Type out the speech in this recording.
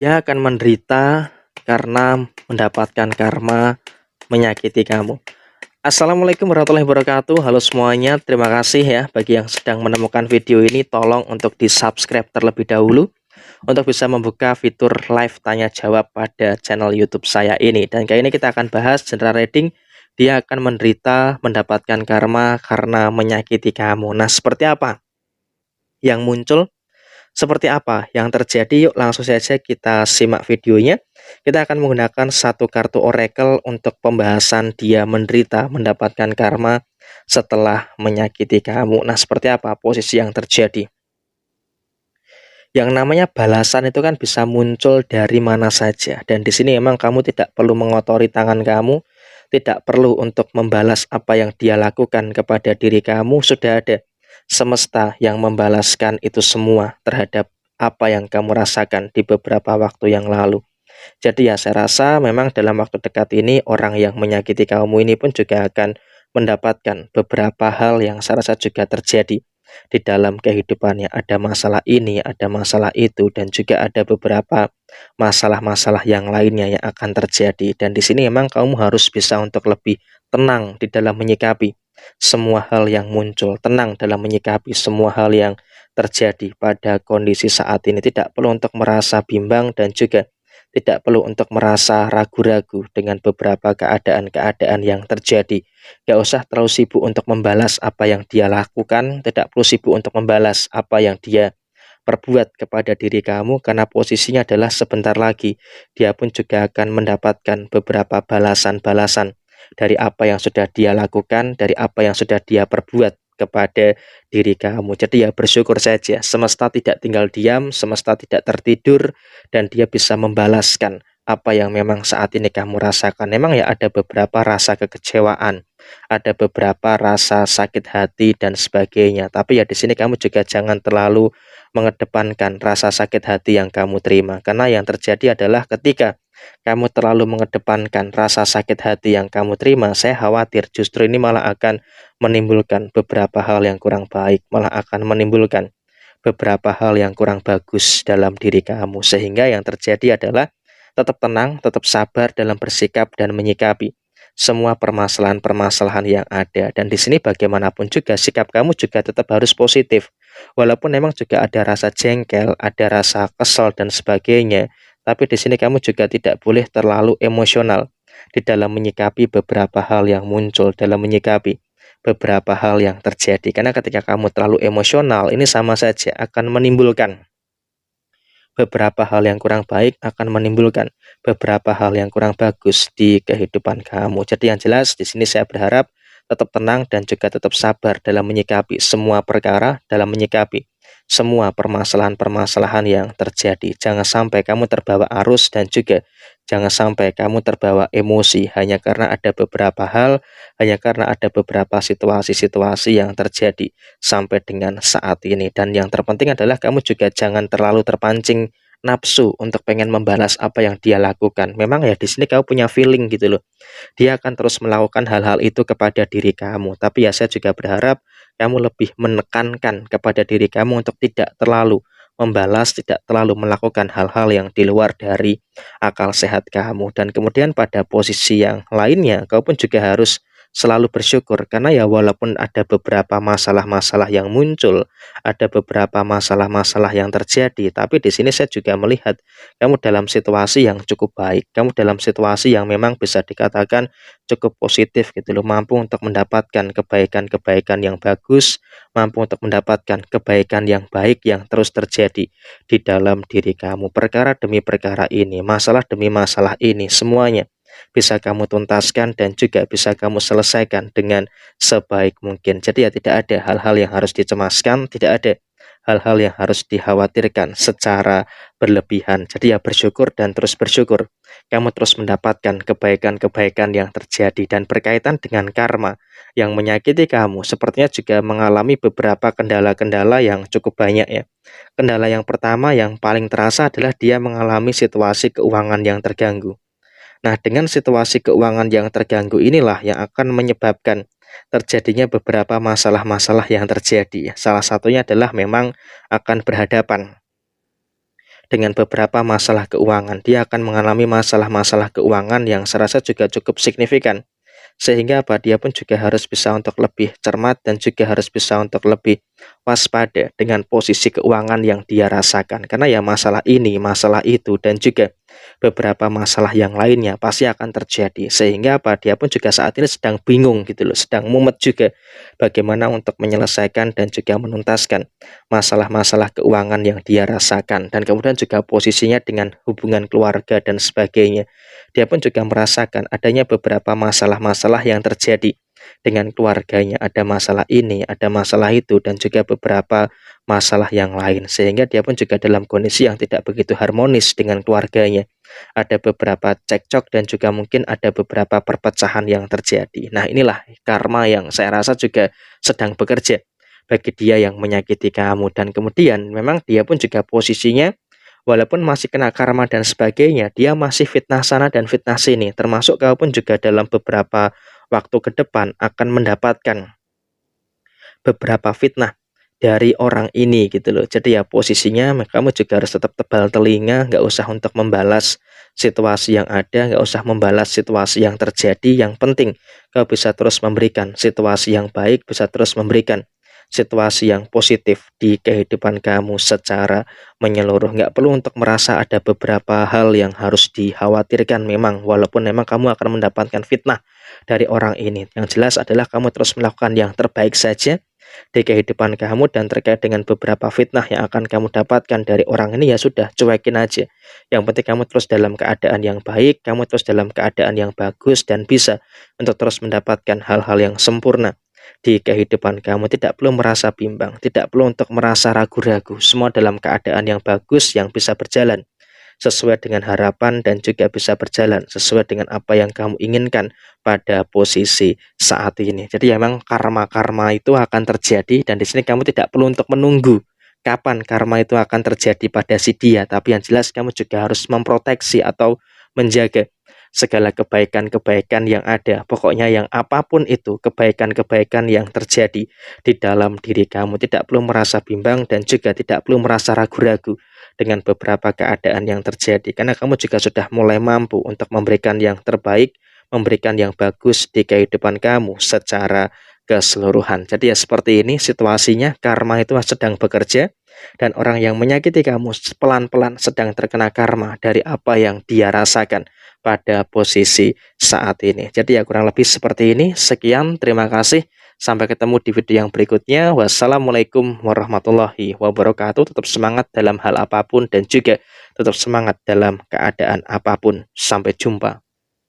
Dia akan menderita karena mendapatkan karma menyakiti kamu. Assalamualaikum warahmatullahi wabarakatuh. Halo semuanya, terima kasih ya bagi yang sedang menemukan video ini. Tolong untuk di subscribe terlebih dahulu untuk bisa membuka fitur live tanya jawab pada channel YouTube saya ini. Dan kali ini kita akan bahas general reading. Dia akan menderita mendapatkan karma karena menyakiti kamu. Nah, seperti apa yang muncul? Seperti apa yang terjadi? Yuk langsung saja kita simak videonya. Kita akan menggunakan satu kartu oracle untuk pembahasan dia menderita mendapatkan karma setelah menyakiti kamu. Nah, seperti apa posisi yang terjadi? Yang namanya balasan itu kan bisa muncul dari mana saja. Dan di sini memang kamu tidak perlu mengotori tangan kamu, tidak perlu untuk membalas apa yang dia lakukan kepada diri kamu. Sudah ada semesta yang membalaskan itu semua terhadap apa yang kamu rasakan di beberapa waktu yang lalu. Jadi ya saya rasa memang dalam waktu dekat ini orang yang menyakiti kamu ini pun juga akan mendapatkan beberapa hal yang saya rasa juga terjadi di dalam kehidupannya. Ada masalah ini, ada masalah itu, dan juga ada beberapa masalah-masalah yang lainnya yang akan terjadi. Dan di sini memang kamu harus bisa untuk lebih tenang di dalam menyikapi semua hal yang muncul, tenang dalam menyikapi semua hal yang terjadi pada kondisi saat ini. Tidak perlu untuk merasa bimbang dan juga tidak perlu untuk merasa ragu-ragu dengan beberapa keadaan-keadaan yang terjadi. Gak usah terlalu sibuk untuk membalas apa yang dia lakukan, tidak perlu sibuk untuk membalas apa yang dia perbuat kepada diri kamu, karena posisinya adalah sebentar lagi dia pun juga akan mendapatkan beberapa balasan-balasan dari apa yang sudah dia lakukan, dari apa yang sudah dia perbuat kepada diri kamu. Jadi ya bersyukur saja, semesta tidak tinggal diam, semesta tidak tertidur, dan dia bisa membalaskan apa yang memang saat ini kamu rasakan. Memang ya ada beberapa rasa kekecewaan, ada beberapa rasa sakit hati dan sebagainya. Tapi ya di sini kamu juga jangan terlalu mengedepankan rasa sakit hati yang kamu terima, karena yang terjadi adalah ketika kamu terlalu mengedepankan rasa sakit hati yang kamu terima, saya khawatir justru ini malah akan menimbulkan beberapa hal yang kurang baik, malah akan menimbulkan beberapa hal yang kurang bagus dalam diri kamu. Sehingga yang terjadi adalah tetap tenang, tetap sabar dalam bersikap dan menyikapi semua permasalahan-permasalahan yang ada. Dan di sini bagaimanapun juga sikap kamu juga tetap harus positif. Walaupun memang juga ada rasa jengkel, ada rasa kesal dan sebagainya, tapi di sini kamu juga tidak boleh terlalu emosional di dalam menyikapi beberapa hal yang muncul, dalam menyikapi beberapa hal yang terjadi. Karena ketika kamu terlalu emosional, ini sama saja akan menimbulkan beberapa hal yang kurang baik, akan menimbulkan beberapa hal yang kurang bagus di kehidupan kamu. Jadi yang jelas di sini saya berharap tetap tenang dan juga tetap sabar dalam menyikapi semua perkara, dalam menyikapi semua permasalahan-permasalahan yang terjadi. Jangan sampai kamu terbawa arus dan juga jangan sampai kamu terbawa emosi hanya karena ada beberapa hal, hanya karena ada beberapa situasi-situasi yang terjadi sampai dengan saat ini. Dan yang terpenting adalah kamu juga jangan terlalu terpancing nafsu untuk pengen membalas apa yang dia lakukan. Memang ya di sini kamu punya feeling gitu loh. Dia akan terus melakukan hal-hal itu kepada diri kamu. Tapi ya saya juga berharap kamu lebih menekankan kepada diri kamu untuk tidak terlalu membalas, tidak terlalu melakukan hal-hal yang di luar dari akal sehat kamu. Dan kemudian pada posisi yang lainnya, kau pun juga harus selalu bersyukur, karena ya walaupun ada beberapa masalah-masalah yang muncul, ada beberapa masalah-masalah yang terjadi, tapi di sini saya juga melihat kamu dalam situasi yang cukup baik, kamu dalam situasi yang memang bisa dikatakan cukup positif gitu loh, mampu untuk mendapatkan kebaikan-kebaikan yang bagus, mampu untuk mendapatkan kebaikan yang baik yang terus terjadi di dalam diri kamu. Perkara demi perkara ini, masalah demi masalah ini, semuanya bisa kamu tuntaskan dan juga bisa kamu selesaikan dengan sebaik mungkin. Jadi ya tidak ada hal-hal yang harus dicemaskan, tidak ada hal-hal yang harus dikhawatirkan secara berlebihan. Jadi ya bersyukur dan terus bersyukur. Kamu terus mendapatkan kebaikan-kebaikan yang terjadi. Dan berkaitan dengan karma yang menyakiti kamu, sepertinya juga mengalami beberapa kendala-kendala yang cukup banyak ya. Kendala yang pertama yang paling terasa adalah dia mengalami situasi keuangan yang terganggu. Nah, dengan situasi keuangan yang terganggu inilah yang akan menyebabkan terjadinya beberapa masalah-masalah yang terjadi. Salah satunya adalah memang akan berhadapan dengan beberapa masalah keuangan. Dia akan mengalami masalah-masalah keuangan yang saya rasa juga cukup signifikan. Sehingga apa, dia pun juga harus bisa untuk lebih cermat dan juga harus bisa untuk lebih waspada dengan posisi keuangan yang dia rasakan. Karena ya masalah ini, masalah itu, dan juga beberapa masalah yang lainnya pasti akan terjadi. Sehingga apa, dia pun juga saat ini sedang bingung gitu loh, sedang mumet juga bagaimana untuk menyelesaikan dan juga menuntaskan masalah-masalah keuangan yang dia rasakan. Dan kemudian juga posisinya dengan hubungan keluarga dan sebagainya. Dia pun juga merasakan adanya beberapa masalah-masalah yang terjadi dengan keluarganya. Ada masalah ini, ada masalah itu, dan juga beberapa masalah yang lain. Sehingga dia pun juga dalam kondisi yang tidak begitu harmonis dengan keluarganya. Ada beberapa cekcok dan juga mungkin ada beberapa perpecahan yang terjadi. Nah, inilah karma yang saya rasa juga sedang bekerja bagi dia yang menyakiti kamu. Dan kemudian memang dia pun juga posisinya walaupun masih kena karma dan sebagainya, dia masih fitnah sana dan fitnah sini. Termasuk kau pun juga dalam beberapa waktu ke depan akan mendapatkan beberapa fitnah dari orang ini gitu loh. Jadi ya posisinya kamu juga harus tetap tebal telinga, nggak usah untuk membalas situasi yang ada, nggak usah membalas situasi yang terjadi. Yang penting kau bisa terus memberikan situasi yang baik, bisa terus memberikan situasi yang positif di kehidupan kamu secara menyeluruh. Nggak perlu untuk merasa ada beberapa hal yang harus dikhawatirkan memang, walaupun memang kamu akan mendapatkan fitnah dari orang ini. Yang jelas adalah kamu terus melakukan yang terbaik saja di kehidupan kamu, dan terkait dengan beberapa fitnah yang akan kamu dapatkan dari orang ini ya sudah, cuekin aja. Yang penting kamu terus dalam keadaan yang baik, kamu terus dalam keadaan yang bagus, dan bisa untuk terus mendapatkan hal-hal yang sempurna di kehidupan kamu. Tidak perlu merasa bimbang, tidak perlu untuk merasa ragu-ragu. Semua dalam keadaan yang bagus, yang bisa berjalan sesuai dengan harapan, dan juga bisa berjalan sesuai dengan apa yang kamu inginkan pada posisi saat ini. Jadi memang karma-karma itu akan terjadi, dan di sini kamu tidak perlu untuk menunggu kapan karma itu akan terjadi pada si dia, tapi yang jelas kamu juga harus memproteksi atau menjaga segala kebaikan-kebaikan yang ada. Pokoknya yang apapun itu, kebaikan-kebaikan yang terjadi di dalam diri kamu. Tidak perlu merasa bimbang dan juga tidak perlu merasa ragu-ragu dengan beberapa keadaan yang terjadi, karena kamu juga sudah mulai mampu untuk memberikan yang terbaik, memberikan yang bagus di kehidupan kamu secara keseluruhan. Jadi ya seperti ini situasinya, karma itu sedang bekerja, dan orang yang menyakiti kamu pelan-pelan sedang terkena karma dari apa yang dia rasakan pada posisi saat ini. Jadi ya kurang lebih seperti ini. Sekian, terima kasih. Sampai ketemu di video yang berikutnya. Wassalamualaikum warahmatullahi wabarakatuh. Tetap semangat dalam hal apapun dan juga tetap semangat dalam keadaan apapun. Sampai jumpa.